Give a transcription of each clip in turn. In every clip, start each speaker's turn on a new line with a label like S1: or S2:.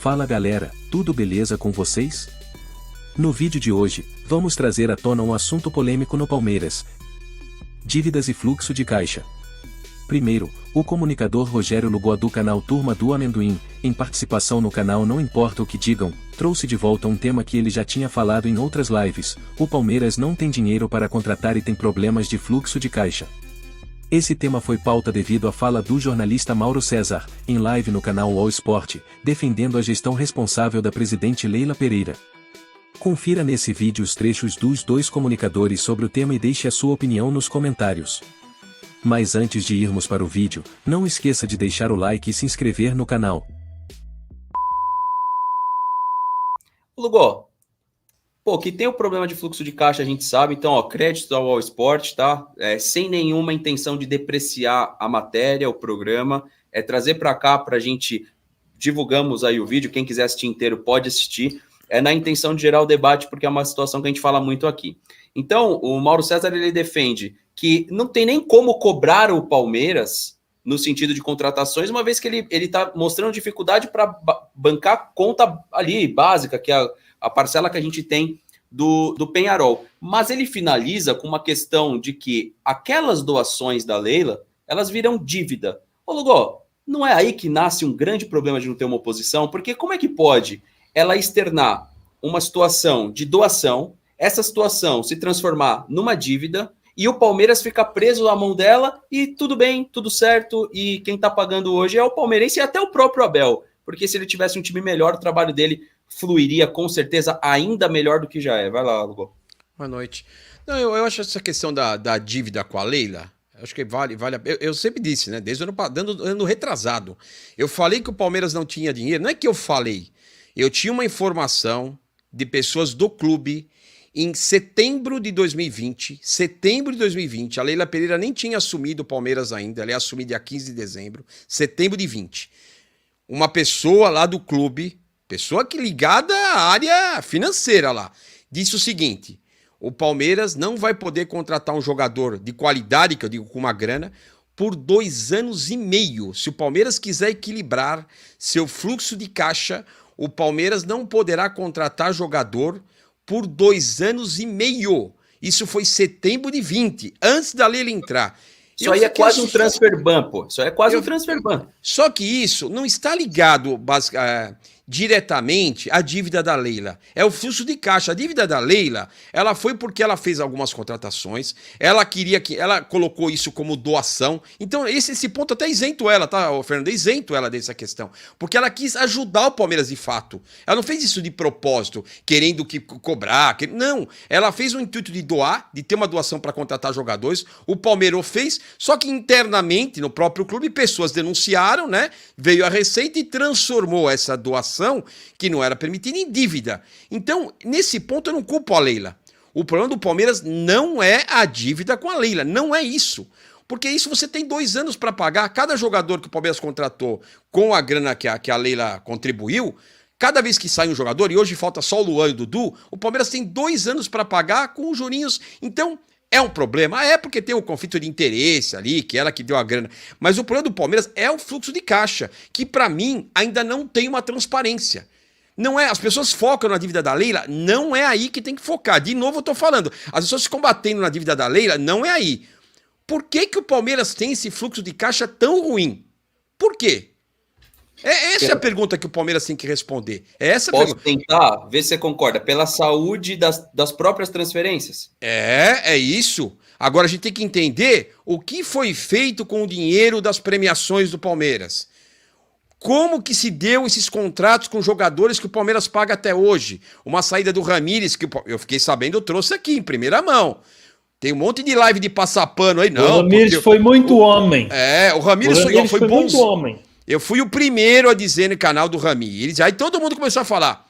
S1: Fala galera, tudo beleza com vocês? No vídeo de hoje, vamos trazer à tona um assunto polêmico no Palmeiras: dívidas e fluxo de caixa. Primeiro, o comunicador Rogério Lugoa do canal Turma do Amendoim, em participação no canal Não Importa o que Digam, trouxe de volta um tema que ele já tinha falado em outras lives: o Palmeiras não tem dinheiro para contratar e tem problemas de fluxo de caixa. Esse tema foi pauta devido à fala do jornalista Mauro César, em live no canal All Sport, defendendo a gestão responsável da presidente Leila Pereira. Confira nesse vídeo os trechos dos dois comunicadores sobre o tema e deixe a sua opinião nos comentários. Mas antes de irmos para o vídeo, não esqueça de deixar o like e se inscrever no canal.
S2: Lugo, que tem o problema de fluxo de caixa, a gente sabe, então, ó, crédito ao All Sport, tá? Sem nenhuma intenção de depreciar a matéria, o programa, trazer para cá para a gente, divulgamos aí o vídeo, quem quiser assistir inteiro pode assistir, na intenção de gerar o debate, porque é uma situação que a gente fala muito aqui. Então, o Mauro César, ele defende que não tem nem como cobrar o Palmeiras no sentido de contratações, uma vez que ele está mostrando dificuldade para bancar a conta ali básica, que é a parcela que a gente tem do Penharol. Mas ele finaliza com uma questão de que aquelas doações da Leila, elas viram dívida. Ô, Lugo, não é aí que nasce um grande problema de não ter uma oposição? Porque como é que pode ela externar uma situação de doação, essa situação se transformar numa dívida, e o Palmeiras fica preso à mão dela, e tudo bem, tudo certo, e quem tá pagando hoje é o palmeirense e até o próprio Abel, porque se ele tivesse um time melhor, o trabalho dele fluiria com certeza ainda melhor do que já é. Vai lá, Lugo.
S3: Boa noite. Não, eu acho essa questão da dívida com a Leila, acho que vale eu sempre disse, né, desde o ano retrasado, eu falei que o Palmeiras não tinha dinheiro, não é que eu falei, eu tinha uma informação de pessoas do clube em setembro de 2020, a Leila Pereira nem tinha assumido o Palmeiras ainda, ela ia assumir dia 15 de dezembro, setembro de 20. Uma pessoa lá do clube, pessoa que ligada à área financeira lá, disse o seguinte: o Palmeiras não vai poder contratar um jogador de qualidade, que eu digo com uma grana, por 2 anos e meio. Se o Palmeiras quiser equilibrar seu fluxo de caixa, o Palmeiras não poderá contratar jogador por 2 anos e meio. Isso foi setembro de 20, antes da Leila entrar.
S2: Isso aí é quase um transfer ban, pô. Isso aí é quase um transfer ban.
S3: Só que isso não está ligado diretamente à dívida da Leila. É o fluxo de caixa. A dívida da Leila, ela foi porque ela fez algumas contratações, ela colocou isso como doação. Então, esse ponto até isento ela, tá, Fernando? Isento ela dessa questão. Porque ela quis ajudar o Palmeiras de fato. Ela não fez isso de propósito, querendo cobrar. Não. Ela fez o intuito de doar, de ter uma doação para contratar jogadores. O Palmeiras fez, só que internamente, no próprio clube, pessoas denunciaram, né? Veio a Receita e transformou essa doação, que não era permitida, em dívida. Então, nesse ponto, eu não culpo a Leila. O problema do Palmeiras não é a dívida com a Leila, não é isso. Porque isso você tem 2 anos para pagar. Cada jogador que o Palmeiras contratou com a grana que a Leila contribuiu, cada vez que sai um jogador, e hoje falta só o Luan e o Dudu, o Palmeiras tem 2 anos para pagar com os jurinhos. Então, é um problema? É porque tem um conflito de interesse ali, que ela que deu a grana. Mas o problema do Palmeiras é o fluxo de caixa, que para mim ainda não tem uma transparência. Não é, as pessoas focam na dívida da Leila, não é aí que tem que focar. De novo eu tô falando, as pessoas se combatendo na dívida da Leila, não é aí. Por que o Palmeiras tem esse fluxo de caixa tão ruim? Por quê? Essa é a pergunta que o Palmeiras tem que responder.
S2: Posso tentar ver se você concorda? Pela saúde das próprias transferências?
S3: É isso. Agora a gente tem que entender o que foi feito com o dinheiro das premiações do Palmeiras. Como que se deu esses contratos com jogadores que o Palmeiras paga até hoje? Uma saída do Ramires, que eu fiquei sabendo, eu trouxe aqui em primeira mão. Tem um monte de live de passar pano aí, não.
S4: O Ramires foi muito homem.
S3: O Ramires foi bom.
S4: Muito homem.
S3: Eu fui o primeiro a dizer no canal do Ramires, aí todo mundo começou a falar.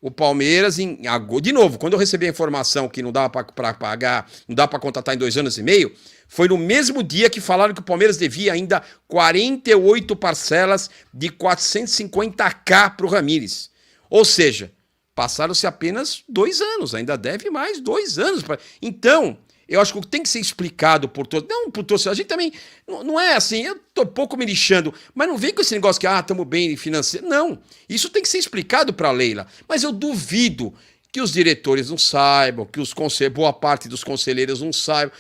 S3: O Palmeiras, de novo, quando eu recebi a informação que não dava para pagar, não dá para contratar em 2 anos e meio, foi no mesmo dia que falaram que o Palmeiras devia ainda 48 parcelas de 450k para o Ramires. Ou seja, passaram-se apenas 2 anos, ainda deve mais 2 anos. Então, Eu acho que tem que ser explicado por todos. Não por todos. A gente também. Não é assim. Eu tô pouco me lixando. Mas não vem com esse negócio que, estamos bem financeiro. Não. Isso tem que ser explicado para a Leila. Mas eu duvido que os diretores não saibam, que boa parte dos conselheiros não saibam.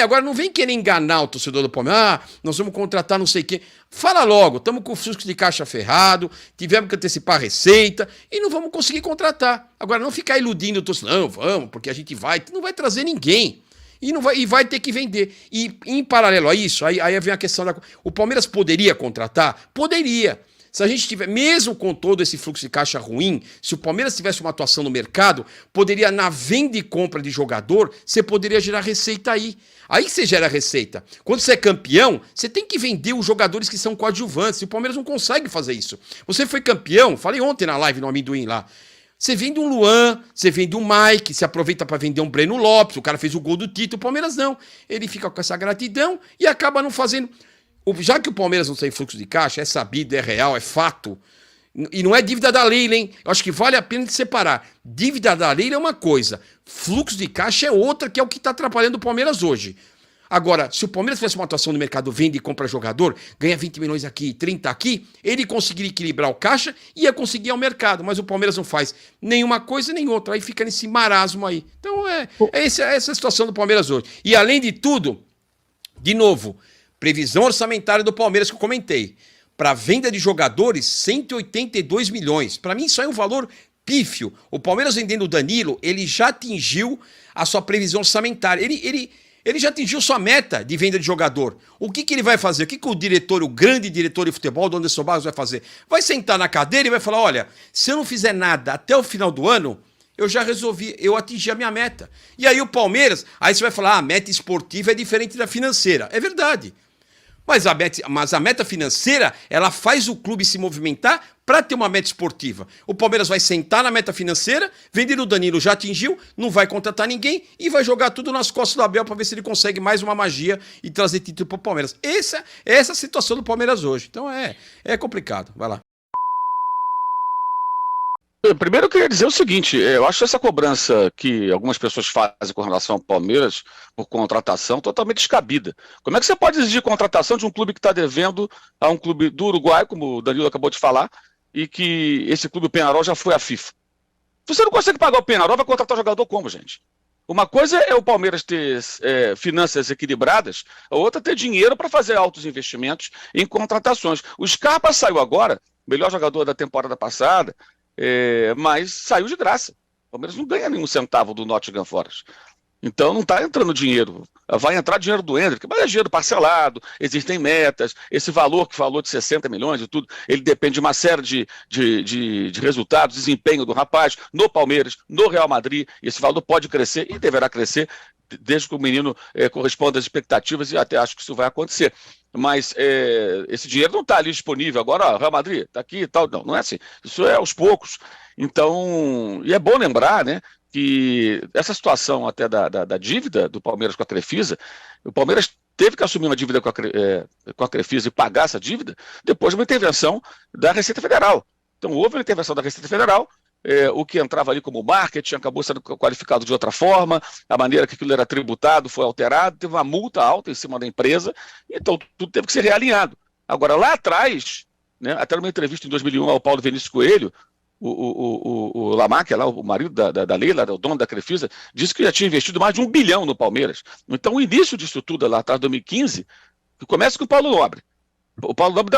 S3: Agora não vem querer enganar o torcedor do Palmeiras. Nós vamos contratar não sei quem. Fala logo, estamos com o fluxo de caixa ferrado, tivemos que antecipar a receita e não vamos conseguir contratar. Agora não ficar iludindo o torcedor, não, vamos, porque a gente não vai trazer ninguém. E vai ter que vender. E em paralelo a isso, aí vem a questão o Palmeiras poderia contratar? Poderia. Se a gente tiver, mesmo com todo esse fluxo de caixa ruim, se o Palmeiras tivesse uma atuação no mercado, poderia, na venda e compra de jogador, você poderia gerar receita aí. Aí que você gera receita. Quando você é campeão, você tem que vender os jogadores que são coadjuvantes. E o Palmeiras não consegue fazer isso. Você foi campeão, falei ontem na live no Amendoim lá. Você vende um Luan, você vende um Mike, você aproveita para vender um Breno Lopes, o cara fez o gol do título, o Palmeiras não. Ele fica com essa gratidão e acaba não fazendo. Já que o Palmeiras não tem fluxo de caixa, é sabido, é real, é fato. E não é dívida da Leila, hein? Eu acho que vale a pena de separar. Dívida da Leila é uma coisa, fluxo de caixa é outra, que é o que está atrapalhando o Palmeiras hoje. Agora, se o Palmeiras tivesse uma atuação no mercado, vende e compra jogador, ganha 20 milhões aqui, 30 aqui, ele conseguiria equilibrar o caixa e ia conseguir ao mercado. Mas o Palmeiras não faz nenhuma coisa nem outra. Aí fica nesse marasmo aí. Então essa a situação do Palmeiras hoje. E além de tudo, de novo, previsão orçamentária do Palmeiras que eu comentei. Para venda de jogadores, 182 milhões. Para mim, isso aí é um valor pífio. O Palmeiras vendendo o Danilo, ele já atingiu a sua previsão orçamentária. Ele já atingiu sua meta de venda de jogador. O que ele vai fazer? O que o grande diretor de futebol, o Anderson Barros, vai fazer? Vai sentar na cadeira e vai falar, olha, se eu não fizer nada até o final do ano, eu já resolvi, eu atingi a minha meta. E aí o Palmeiras, aí você vai falar, a meta esportiva é diferente da financeira. É verdade. Mas a meta financeira, ela faz o clube se movimentar para ter uma meta esportiva. O Palmeiras vai sentar na meta financeira, vender o Danilo já atingiu, não vai contratar ninguém e vai jogar tudo nas costas do Abel para ver se ele consegue mais uma magia e trazer título para o Palmeiras. Essa é a situação do Palmeiras hoje. Então é complicado. Vai lá.
S5: Primeiro eu queria dizer o seguinte, eu acho essa cobrança que algumas pessoas fazem com relação ao Palmeiras por contratação totalmente descabida. Como é que você pode exigir contratação de um clube que está devendo a um clube do Uruguai, como o Danilo acabou de falar, e que esse clube, o Peñarol, já foi à FIFA? Se você não consegue pagar o Peñarol, vai contratar jogador como, gente? Uma coisa é o Palmeiras ter finanças equilibradas, a outra é ter dinheiro para fazer altos investimentos em contratações. O Scarpa saiu agora, melhor jogador da temporada passada, mas saiu de graça. O Palmeiras não ganha nenhum centavo do Nottingham Forest. Então não está entrando dinheiro. Vai entrar dinheiro do Endrick, mas é dinheiro parcelado, existem metas. Esse valor que falou de 60 milhões e tudo, ele depende de uma série de resultados, desempenho do rapaz no Palmeiras, no Real Madrid. Esse valor pode crescer e deverá crescer desde que o menino corresponda às expectativas, e até acho que isso vai acontecer. Mas esse dinheiro não está ali disponível. Agora, ó, Real Madrid, está aqui e tal. Não é assim. Isso é aos poucos. Então, e é bom lembrar, né, que essa situação até da dívida do Palmeiras com a Crefisa, o Palmeiras teve que assumir uma dívida com a Crefisa e pagar essa dívida depois de uma intervenção da Receita Federal. Então, houve uma intervenção da Receita Federal, o que entrava ali como marketing acabou sendo qualificado de outra forma, a maneira que aquilo era tributado foi alterada, teve uma multa alta em cima da empresa, então tudo teve que ser realinhado. Agora, lá atrás, né, até numa entrevista em 2001 ao Paulo Vinícius Coelho, o Lamarck, lá, o marido da Leila, o dono da Crefisa, disse que já tinha investido mais de 1 bilhão no Palmeiras. Então, o início disso tudo, lá atrás, 2015, começa com o Paulo Nobre. O Paulo Nobre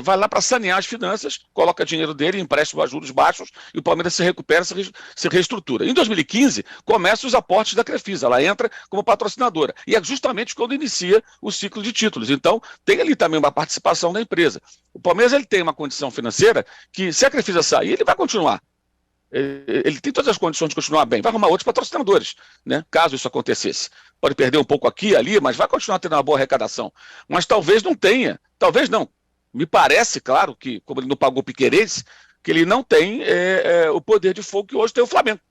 S5: vai lá para sanear as finanças, coloca dinheiro dele, empréstimo a juros baixos, e o Palmeiras se recupera, se reestrutura. Em 2015, começam os aportes da Crefisa, ela entra como patrocinadora, e é justamente quando inicia o ciclo de títulos. Então, tem ali também uma participação da empresa. O Palmeiras ele tem uma condição financeira que, se a Crefisa sair, ele vai continuar. Ele tem todas as condições de continuar bem, vai arrumar outros patrocinadores, né, caso isso acontecesse. Pode perder um pouco aqui e ali, mas vai continuar tendo uma boa arrecadação. Mas talvez não tenha, talvez não. Me parece, claro, que como ele não pagou o Piquerez, que ele não tem o poder de fogo que hoje tem o Flamengo.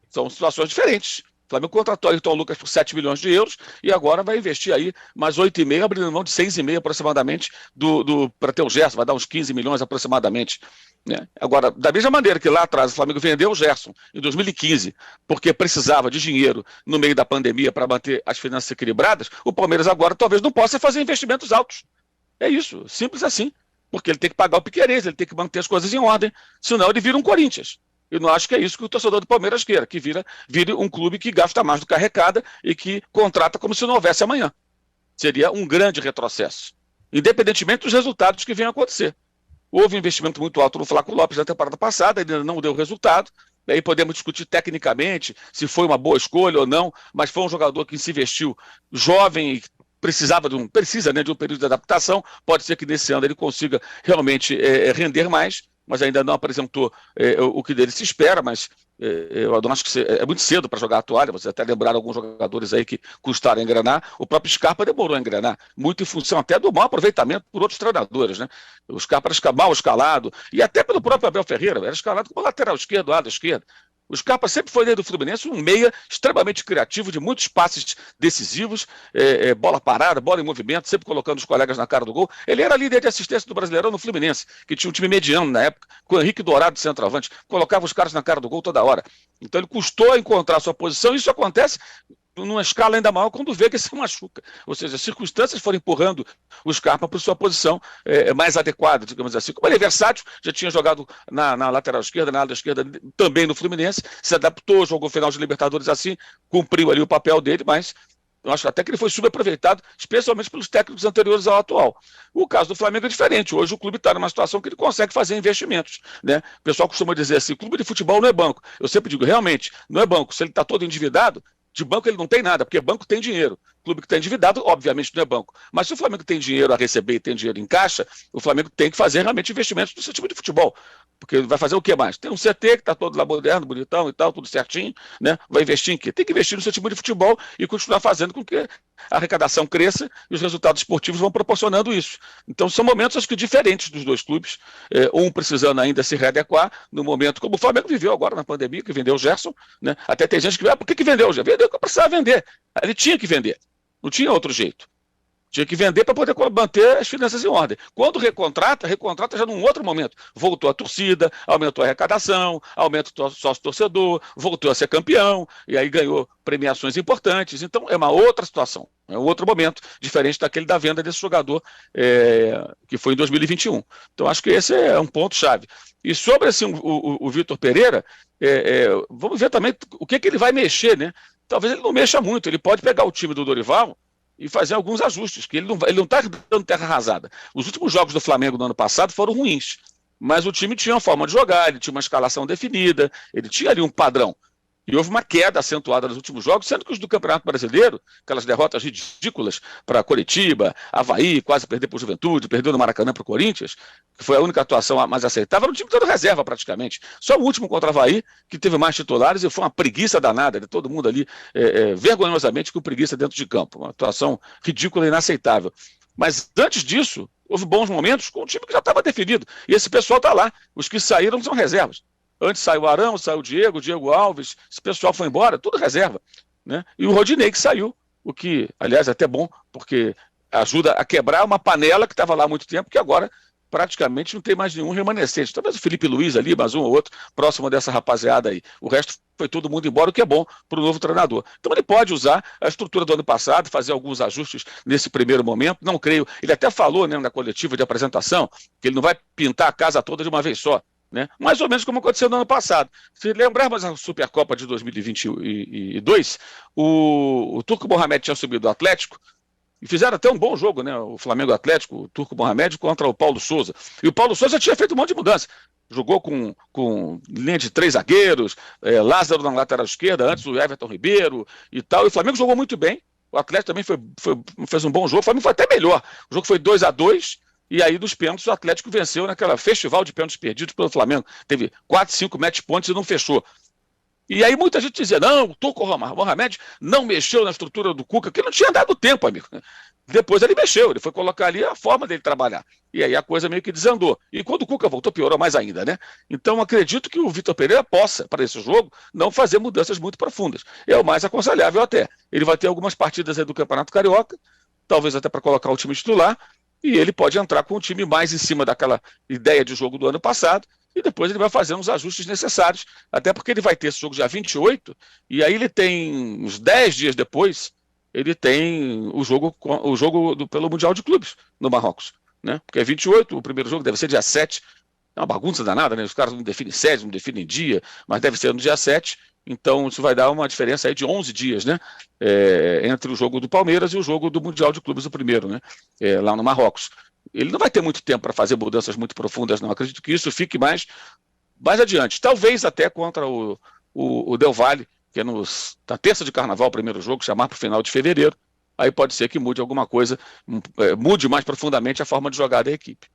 S5: São situações diferentes. Flamengo contratou Ayrton Lucas por 7 milhões de euros e agora vai investir aí mais 8,5, abrindo mão de 6,5 aproximadamente para ter o Gerson, vai dar uns 15 milhões aproximadamente. Né? Agora, da mesma maneira que lá atrás o Flamengo vendeu o Gerson em 2015, porque precisava de dinheiro no meio da pandemia para manter as finanças equilibradas, o Palmeiras agora talvez não possa fazer investimentos altos. É isso, simples assim. Porque ele tem que pagar o Piquerez, ele tem que manter as coisas em ordem, senão ele vira um Corinthians. Eu não acho que é isso que o torcedor do Palmeiras queira, que vire um clube que gasta mais do que arrecada e que contrata como se não houvesse amanhã. Seria um grande retrocesso, independentemente dos resultados que venham a acontecer. Houve um investimento muito alto no Flávio Lopes na temporada passada, ainda não deu resultado. Aí podemos discutir tecnicamente se foi uma boa escolha ou não, mas foi um jogador que se investiu jovem e precisa, né, de um período de adaptação. Pode ser que nesse ano ele consiga realmente render mais, mas ainda não apresentou o que dele se espera, mas eu acho que é muito cedo para jogar a toalha. Vocês até lembraram alguns jogadores aí que custaram a engrenar. O próprio Scarpa demorou a engrenar, muito em função até do mau aproveitamento por outros treinadores, né? O Scarpa era mal escalado, e até pelo próprio Abel Ferreira, era escalado como lateral esquerdo, lado esquerdo. O Scarpa sempre foi dentro do Fluminense um meia extremamente criativo, de muitos passes decisivos, bola parada, bola em movimento, sempre colocando os colegas na cara do gol. Ele era líder de assistência do Brasileirão no Fluminense, que tinha um time mediano na época, com o Henrique Dourado de centroavante, colocava os caras na cara do gol toda hora. Então ele custou a encontrar a sua posição, e isso acontece numa escala ainda maior quando vê que se machuca. Ou seja, as circunstâncias foram empurrando o Scarpa para sua posição mais adequada, digamos assim. Como ele é versátil, já tinha jogado na lateral esquerda, na ala esquerda, também no Fluminense, se adaptou, jogou final de Libertadores assim, cumpriu ali o papel dele, mas eu acho até que ele foi subaproveitado, especialmente pelos técnicos anteriores ao atual. O caso do Flamengo é diferente. Hoje o clube está numa situação que ele consegue fazer investimentos, né? O pessoal costuma dizer assim, clube de futebol não é banco. Eu sempre digo, realmente, não é banco. Se ele está todo endividado, de banco ele não tem nada, porque banco tem dinheiro. Clube que está endividado, obviamente, não é banco. Mas se o Flamengo tem dinheiro a receber e tem dinheiro em caixa, o Flamengo tem que fazer realmente investimentos no seu time de futebol. Porque vai fazer o que mais? Tem um CT que está todo lá moderno, bonitão e tal, tudo certinho, né? Vai investir em quê? Tem que investir no seu time de futebol e continuar fazendo com que a arrecadação cresça e os resultados esportivos vão proporcionando isso. Então são momentos, acho que, diferentes dos dois clubes, um precisando ainda se readequar no momento, como o Flamengo viveu agora na pandemia, que vendeu o Gerson, né? Até tem gente que, por que vendeu o Gerson? Vendeu porque precisava vender. Ele tinha que vender. Não tinha outro jeito. Tinha que vender para poder manter as finanças em ordem. Quando recontrata já num outro momento. Voltou a torcida, aumentou a arrecadação, aumentou o sócio-torcedor, voltou a ser campeão, e aí ganhou premiações importantes. Então é uma outra situação, é um outro momento, diferente daquele da venda desse jogador, que foi em 2021. Então acho que esse é um ponto-chave. E sobre assim, o Vitor Pereira, vamos ver também o que ele vai mexer, né? Talvez ele não mexa muito, ele pode pegar o time do Dorival e fazer alguns ajustes, que ele não está dando terra arrasada. Os últimos jogos do Flamengo no ano passado foram ruins, mas o time tinha uma forma de jogar, ele tinha uma escalação definida, ele tinha ali um padrão. E houve uma queda acentuada nos últimos jogos, sendo que os do Campeonato Brasileiro, aquelas derrotas ridículas para Coritiba, Avaí, quase perder para o Juventude, perdeu no Maracanã para o Corinthians, que foi a única atuação mais aceitável, era um time todo reserva praticamente. Só o último contra o Avaí, que teve mais titulares, e foi uma preguiça danada, de todo mundo ali, vergonhosamente com preguiça dentro de campo. Uma atuação ridícula e inaceitável. Mas antes disso, houve bons momentos com um time que já estava definido. E esse pessoal está lá. Os que saíram são reservas. Antes saiu o Arão, saiu o Diego Alves, esse pessoal foi embora, tudo reserva, né? E o Rodinei que saiu, o que, aliás, é até bom, porque ajuda a quebrar uma panela que estava lá há muito tempo, que agora praticamente não tem mais nenhum remanescente. Talvez o Felipe Luiz ali, mais um ou outro, próximo dessa rapaziada aí. O resto foi todo mundo embora, o que é bom para o novo treinador. Então ele pode usar a estrutura do ano passado, fazer alguns ajustes nesse primeiro momento, não creio. Ele até falou, né, na coletiva de apresentação, que ele não vai pintar a casa toda de uma vez só. Né? Mais ou menos como aconteceu no ano passado. Se lembrarmos a Supercopa de 2022, o Turco Mohamed tinha subido do Atlético e fizeram até um bom jogo, né? O Flamengo Atlético, o Turco Mohamed contra o Paulo Souza. E o Paulo Souza tinha feito um monte de mudança. Jogou com linha de 3 zagueiros, Lázaro na lateral esquerda, antes o Everton Ribeiro e tal. E o Flamengo jogou muito bem. O Atlético também fez um bom jogo. O Flamengo foi até melhor. O jogo foi 2-2. E aí, dos pênaltis, o Atlético venceu naquela festival de pênaltis perdidos pelo Flamengo. Teve 4, 5 match points e não fechou. E aí muita gente dizia, não, o Turco Mohamed não mexeu na estrutura do Cuca, que não tinha dado tempo, amigo. Depois ele mexeu, ele foi colocar ali a forma dele trabalhar. E aí a coisa meio que desandou. E quando o Cuca voltou, piorou mais ainda, né? Então acredito que o Vitor Pereira possa, para esse jogo, não fazer mudanças muito profundas. É o mais aconselhável até. Ele vai ter algumas partidas aí do Campeonato Carioca, talvez até para colocar o time titular, e ele pode entrar com o time mais em cima daquela ideia de jogo do ano passado, e depois ele vai fazer uns ajustes necessários, até porque ele vai ter esse jogo dia 28, e aí ele tem uns 10 dias depois, ele tem o jogo pelo Mundial de Clubes no Marrocos, né? Porque é 28, o primeiro jogo deve ser dia 7, é uma bagunça danada, né? Os caras não definem sede, não definem dia, mas deve ser no dia 7, então isso vai dar uma diferença aí de 11 dias, né? Entre o jogo do Palmeiras e o jogo do Mundial de Clubes, o primeiro, né? Lá no Marrocos. Ele não vai ter muito tempo para fazer mudanças muito profundas, não. Acredito que isso fique mais adiante. Talvez até contra o Del Valle, que é na terça de carnaval, o primeiro jogo, chamar para o final de fevereiro. Aí pode ser que mude alguma coisa, mude mais profundamente a forma de jogar da equipe.